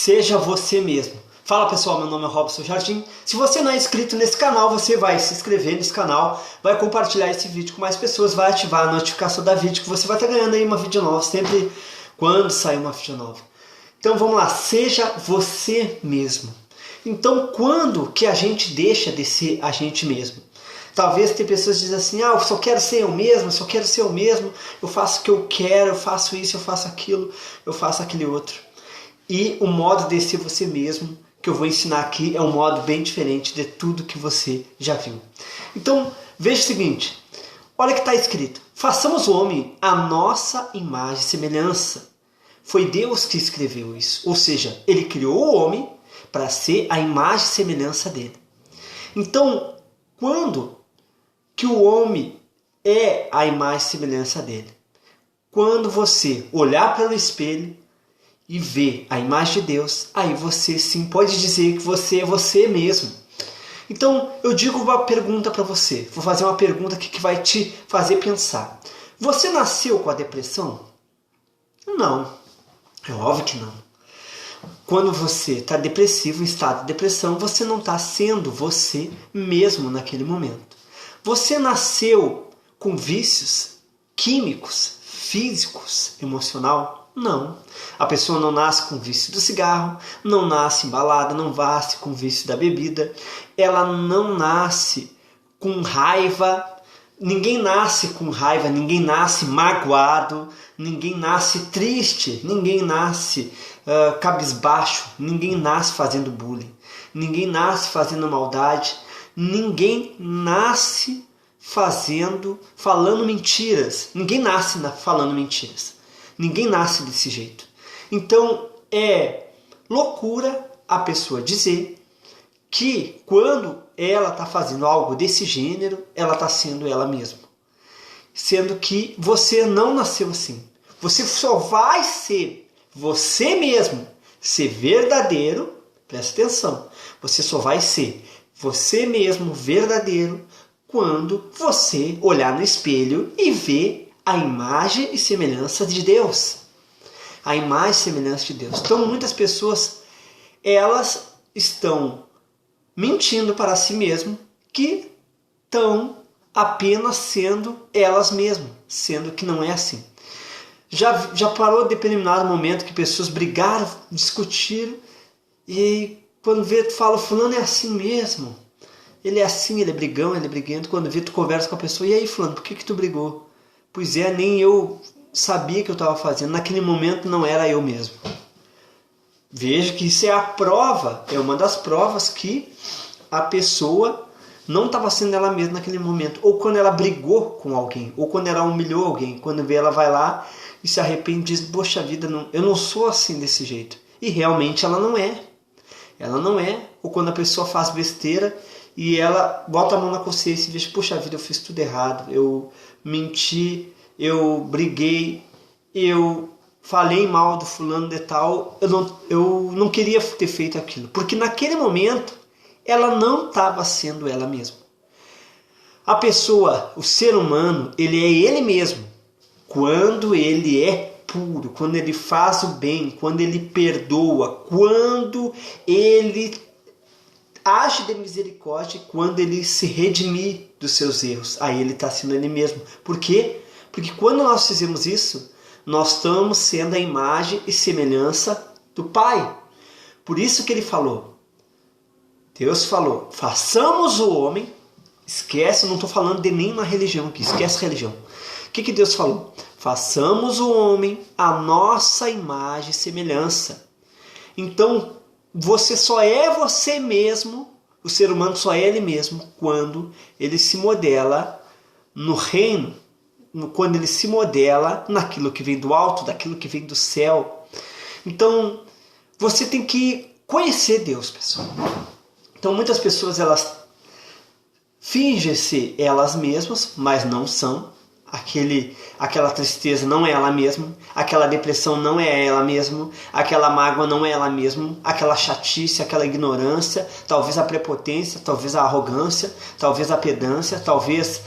Seja você mesmo. Fala pessoal, meu nome é Robson Jardim. Se você não é inscrito nesse canal, você vai se inscrever nesse canal, vai compartilhar esse vídeo com mais pessoas, vai ativar a notificação da vídeo que você vai estar ganhando aí uma vídeo nova, sempre quando sair uma vídeo nova. Então vamos lá, seja você mesmo. Então quando que a gente deixa de ser a gente mesmo? Talvez tem pessoas que dizem assim, eu só quero ser eu mesmo, eu só quero ser eu mesmo, eu faço o que eu quero, eu faço isso, eu faço aquilo, eu faço aquele outro. E o modo de ser você mesmo que eu vou ensinar aqui é um modo bem diferente de tudo que você já viu. Então, veja o seguinte, olha o que está escrito. Façamos o homem a nossa imagem e semelhança. Foi Deus que escreveu isso. Ou seja, ele criou o homem para ser a imagem e semelhança dele. Então, quando que o homem é a imagem e semelhança dele? Quando você olhar para o espelho e ver a imagem de Deus, aí você sim pode dizer que você é você mesmo. Então eu digo uma pergunta para você, vou fazer uma pergunta aqui que vai te fazer pensar. Você nasceu com a depressão? Não, é óbvio que não. Quando você está depressivo, em estado de depressão, você não está sendo você mesmo naquele momento. Você nasceu com vícios químicos, físicos, emocional? Não. A pessoa não nasce com vício do cigarro, não nasce embalada, não nasce com vício da bebida, ela não nasce com raiva, ninguém nasce com raiva, ninguém nasce magoado, ninguém nasce triste, ninguém nasce cabisbaixo, ninguém nasce fazendo bullying, ninguém nasce fazendo maldade, ninguém nasce falando mentiras, ninguém nasce falando mentiras. Ninguém nasce desse jeito. Então é loucura a pessoa dizer que quando ela está fazendo algo desse gênero, ela está sendo ela mesma. Sendo que você não nasceu assim. Você só vai ser você mesmo, ser verdadeiro, presta atenção, você só vai ser você mesmo verdadeiro quando você olhar no espelho e ver a imagem e semelhança de Deus. A imagem e semelhança de Deus. Então muitas pessoas, elas estão mentindo para si mesmas que estão apenas sendo elas mesmas, sendo que não é assim. Já parou de determinado momento que pessoas brigaram, discutiram, e quando vê, tu fala, fulano é assim mesmo. Ele é assim, ele é brigão, ele é briguento. Quando vê, tu conversa com a pessoa, e aí fulano, por que tu brigou? Pois é, nem eu sabia que eu estava fazendo. Naquele momento não era eu mesmo. Veja que isso é a prova, é uma das provas que a pessoa não estava sendo ela mesma naquele momento. Ou quando ela brigou com alguém, ou quando ela humilhou alguém. Quando vê, ela vai lá e se arrepende e diz, poxa vida, eu não sou assim desse jeito. E realmente ela não é. Ela não é. Ou quando a pessoa faz besteira e ela bota a mão na consciência e diz, poxa vida, eu fiz tudo errado, eu menti, eu briguei, eu falei mal do fulano de tal, eu não queria ter feito aquilo, porque naquele momento ela não estava sendo ela mesma. A pessoa, o ser humano, ele é ele mesmo quando ele é puro, quando ele faz o bem, quando ele perdoa, quando ele age de misericórdia, quando ele se redimir dos seus erros. Aí ele está sendo ele mesmo. Por quê? Porque quando nós fizemos isso, nós estamos sendo a imagem e semelhança do Pai. Por isso que ele falou. Deus falou, façamos o homem. Esquece, eu não estou falando de nenhuma religião aqui. Esquece a religião. O que Deus falou? Façamos o homem a nossa imagem e semelhança. Então, você só é você mesmo, o ser humano só é ele mesmo quando ele se modela no reino, quando ele se modela naquilo que vem do alto, daquilo que vem do céu. Então, você tem que conhecer Deus, pessoal. Então, muitas pessoas, elas fingem ser elas mesmas, mas não são. Aquela tristeza não é ela mesma, aquela depressão não é ela mesma, aquela mágoa não é ela mesma, aquela chatice, aquela ignorância, talvez a prepotência, talvez a arrogância, talvez a pedância, talvez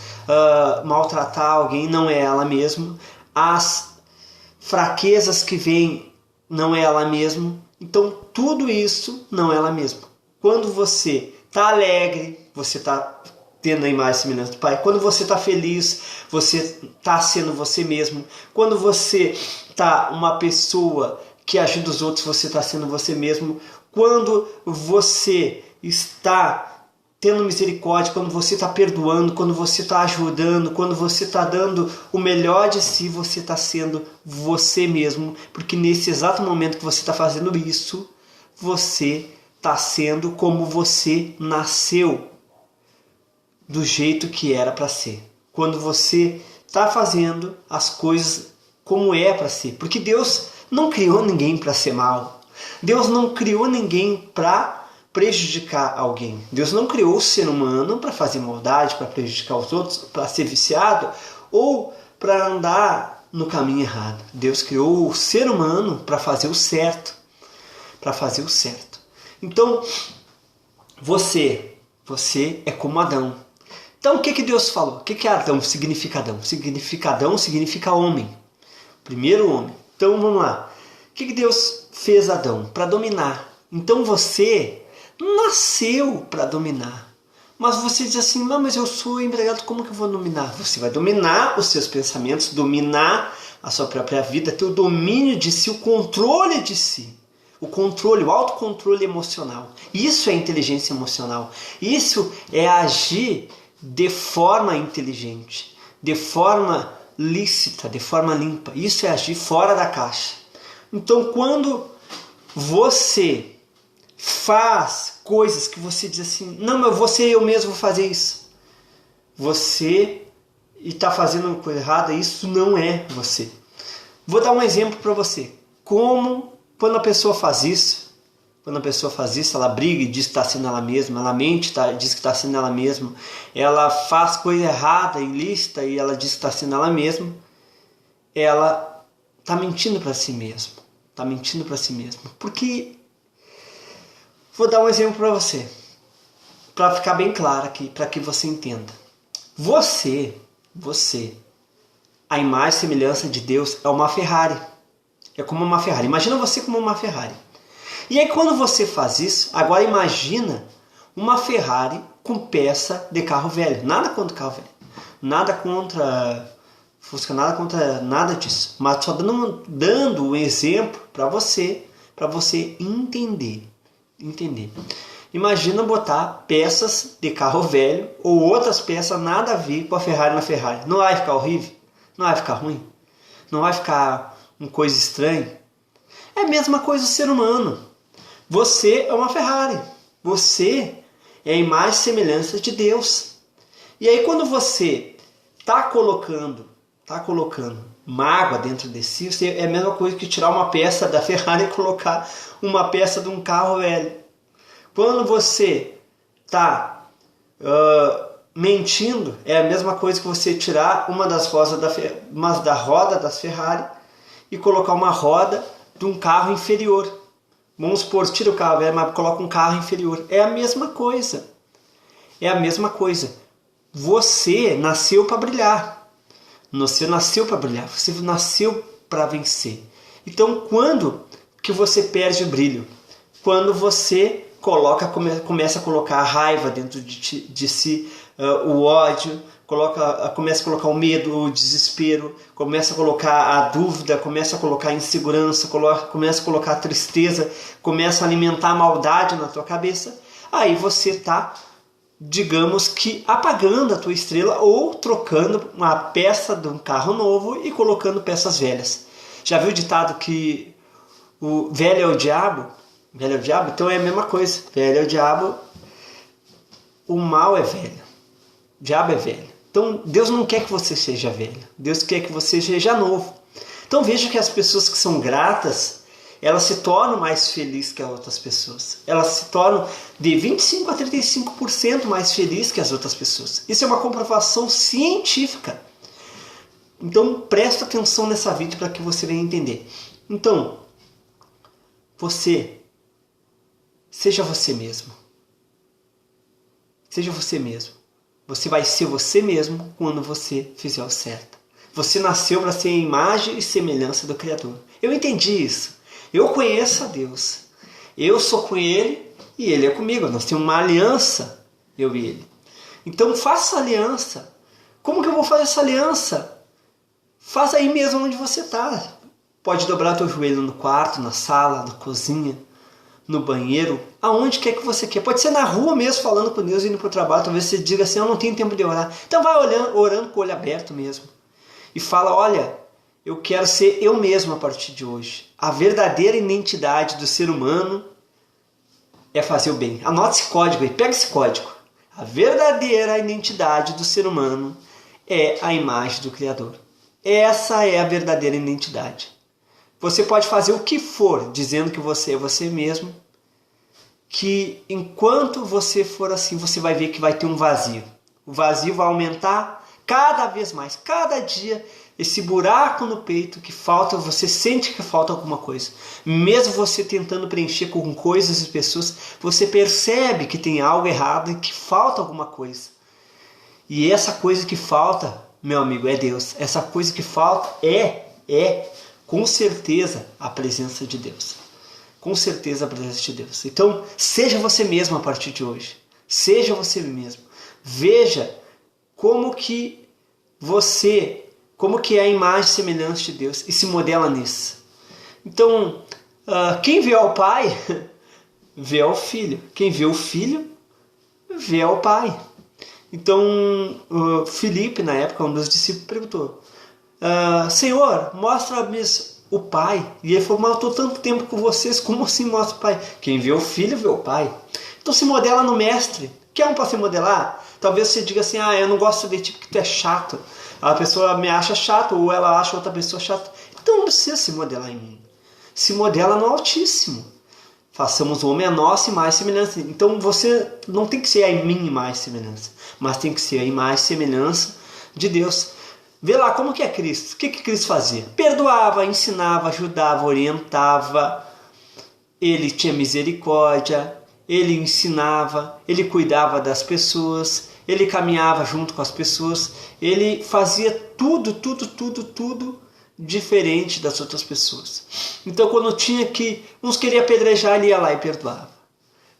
maltratar alguém não é ela mesma, as fraquezas que vêm não é ela mesma, Então tudo isso não é ela mesma. Quando você está alegre, você está tendo a imagem e semelhança do Pai. Quando você está feliz, você está sendo você mesmo. Quando você está uma pessoa que ajuda os outros, você está sendo você mesmo. Quando você está tendo misericórdia, quando você está perdoando, quando você está ajudando, quando você está dando o melhor de si, você está sendo você mesmo. Porque nesse exato momento que você está fazendo isso, você está sendo como você nasceu, do jeito que era para ser. Quando você está fazendo as coisas como é para ser. Porque Deus não criou ninguém para ser mal. Deus não criou ninguém para prejudicar alguém. Deus não criou o ser humano para fazer maldade, para prejudicar os outros, para ser viciado ou para andar no caminho errado. Deus criou o ser humano para fazer o certo. Para fazer o certo. Então, você é como Adão. Então, o que Deus falou? O que Adão significa Adão? Adão significa homem. Primeiro homem. Então, vamos lá. O que Deus fez Adão? Para dominar. Então, você nasceu para dominar. Mas você diz assim, mas eu sou empregado, como que eu vou dominar? Você vai dominar os seus pensamentos, dominar a sua própria vida, ter o domínio de si, o controle de si. O controle, o autocontrole emocional. Isso é inteligência emocional. Isso é agir de forma inteligente, de forma lícita, de forma limpa. Isso é agir fora da caixa. Então, quando você faz coisas que você diz assim, não, mas eu mesmo vou fazer isso. Você está fazendo uma coisa errada, isso não é você. Vou dar um exemplo para você. Quando a pessoa faz isso, ela briga e diz que está sendo ela mesma, ela mente, diz que está sendo ela mesma, ela faz coisa errada, ilícita e ela diz que está sendo ela mesma, ela está mentindo para si mesma. Está mentindo para si mesma. Porque, vou dar um exemplo para você, para ficar bem claro aqui, para que você entenda. Você, a imagem e semelhança de Deus é uma Ferrari. É como uma Ferrari. Imagina você como uma Ferrari. E aí quando você faz isso, agora imagina uma Ferrari com peça de carro velho. Nada contra carro velho. Nada contra Fusca, nada contra nada disso. Mas só dando um exemplo para você entender. Imagina botar peças de carro velho ou outras peças nada a ver com a Ferrari na Ferrari. Não vai ficar horrível? Não vai ficar ruim? Não vai ficar uma coisa estranha? É a mesma coisa o ser humano. Você é uma Ferrari. Você é a imagem e semelhança de Deus. E aí quando você está colocando mágoa dentro de si, é a mesma coisa que tirar uma peça da Ferrari e colocar uma peça de um carro velho. Quando você está mentindo, é a mesma coisa que você tirar uma das rodas da roda das Ferrari e colocar uma roda de um carro inferior. Vamos supor, tira o carro velho, mas coloca um carro inferior. É a mesma coisa. É a mesma coisa. Você nasceu para brilhar. Você nasceu para brilhar. Você nasceu para vencer. Então, quando que você perde o brilho? Quando você começa a colocar a raiva dentro de si, o ódio, começa a colocar o medo, o desespero, começa a colocar a dúvida, começa a colocar a insegurança, começa a colocar a tristeza, começa a alimentar a maldade na tua cabeça. Aí você está, digamos que, apagando a tua estrela ou trocando uma peça de um carro novo e colocando peças velhas. Já viu o ditado que o velho é o diabo? Velho é o diabo? Então é a mesma coisa. Velho é o diabo, o mal é velho. O diabo é velho. Então Deus não quer que você seja velho. Deus quer que você seja novo. Então veja que as pessoas que são gratas, elas se tornam mais felizes que as outras pessoas. Elas se tornam de 25% a 35% mais felizes que as outras pessoas. Isso é uma comprovação científica. Então presta atenção nessa vídeo para que você venha entender. Então, seja você mesmo. Seja você mesmo. Você vai ser você mesmo quando você fizer o certo. Você nasceu para ser a imagem e semelhança do Criador. Eu entendi isso. Eu conheço a Deus. Eu sou com ele e ele é comigo. Nós temos uma aliança, eu e ele. Então faça aliança. Como que eu vou fazer essa aliança? Faz aí mesmo onde você está. Pode dobrar teu joelho no quarto, na sala, na cozinha, no banheiro, aonde quer que você quer. Pode ser na rua mesmo, falando com Deus, indo para o trabalho. Talvez você diga assim, eu não tenho tempo de orar. Então vai orando com o olho aberto mesmo. E fala, olha, eu quero ser eu mesmo a partir de hoje. A verdadeira identidade do ser humano é fazer o bem. Anota esse código aí, pega esse código. A verdadeira identidade do ser humano é a imagem do Criador. Essa é a verdadeira identidade. Você pode fazer o que for, dizendo que você é você mesmo, que enquanto você for assim, você vai ver que vai ter um vazio. O vazio vai aumentar cada vez mais. Cada dia, esse buraco no peito que falta, você sente que falta alguma coisa. Mesmo você tentando preencher com coisas e pessoas, você percebe que tem algo errado e que falta alguma coisa. E essa coisa que falta, meu amigo, é Deus. Essa coisa que falta é com certeza a presença de Deus. Com certeza a presença de Deus. Então, seja você mesmo a partir de hoje. Seja você mesmo. Veja como que é a imagem e semelhança de Deus e se modela nisso. Então, quem vê ao Pai, vê ao Filho. Quem vê o Filho, vê ao Pai. Então, Filipe, na época, um dos discípulos, perguntou, Senhor, mostra-me o Pai. E ele falou, mas eu estou tanto tempo com vocês, como assim mostra o Pai? Quem vê o Filho, vê o Pai. Então se modela no Mestre. Quer um para se modelar? Talvez você diga assim, eu não gosto de ti porque tu é chato. A pessoa me acha chato, ou ela acha outra pessoa chata. Então não precisa se modelar em mim. Se modela no Altíssimo. Façamos o homem a nossa imagem e semelhança. Então você não tem que ser a minha imagem e semelhança, mas tem que ser a imagem e semelhança de Deus. Vê lá como que é Cristo. O que Cristo fazia? Perdoava, ensinava, ajudava, orientava. Ele tinha misericórdia, ele ensinava, ele cuidava das pessoas, ele caminhava junto com as pessoas, ele fazia tudo diferente das outras pessoas. Então quando tinha uns queriam apedrejar, ele ia lá e perdoava.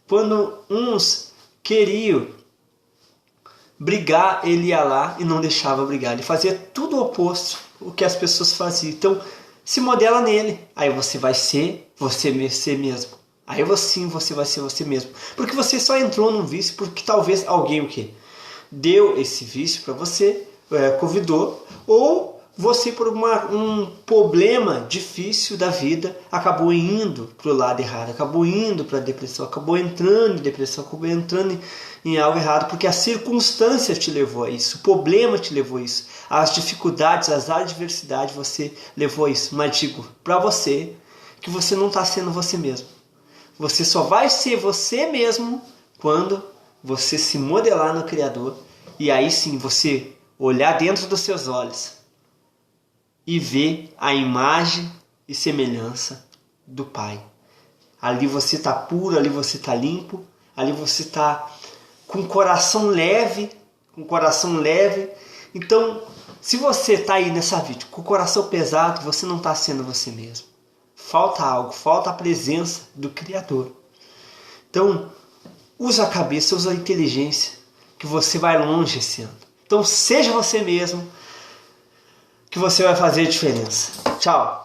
Quando uns queriam brigar, ele ia lá e não deixava brigar. Ele fazia tudo o oposto o que as pessoas faziam. Então se modela nele. Aí você vai ser você mesmo. Aí você vai ser você mesmo. Porque você só entrou num vício porque talvez alguém deu esse vício para você, convidou, ou você por um problema difícil da vida acabou indo para o lado errado, acabou indo para a depressão, acabou entrando em depressão, acabou entrando em algo errado, porque a circunstância te levou a isso, o problema te levou a isso, as dificuldades, as adversidades você levou a isso. Mas digo para você que você não está sendo você mesmo. Você só vai ser você mesmo quando você se modelar no Criador, e aí sim você olhar dentro dos seus olhos e ver a imagem e semelhança do Pai. Ali você está puro, ali você está limpo, ali você está com o coração leve, Então, se você está aí nessa vida com o coração pesado, você não está sendo você mesmo. Falta algo, falta a presença do Criador. Então, usa a cabeça, usa a inteligência, que você vai longe esse ano. Então, seja você mesmo, que você vai fazer a diferença. Tchau!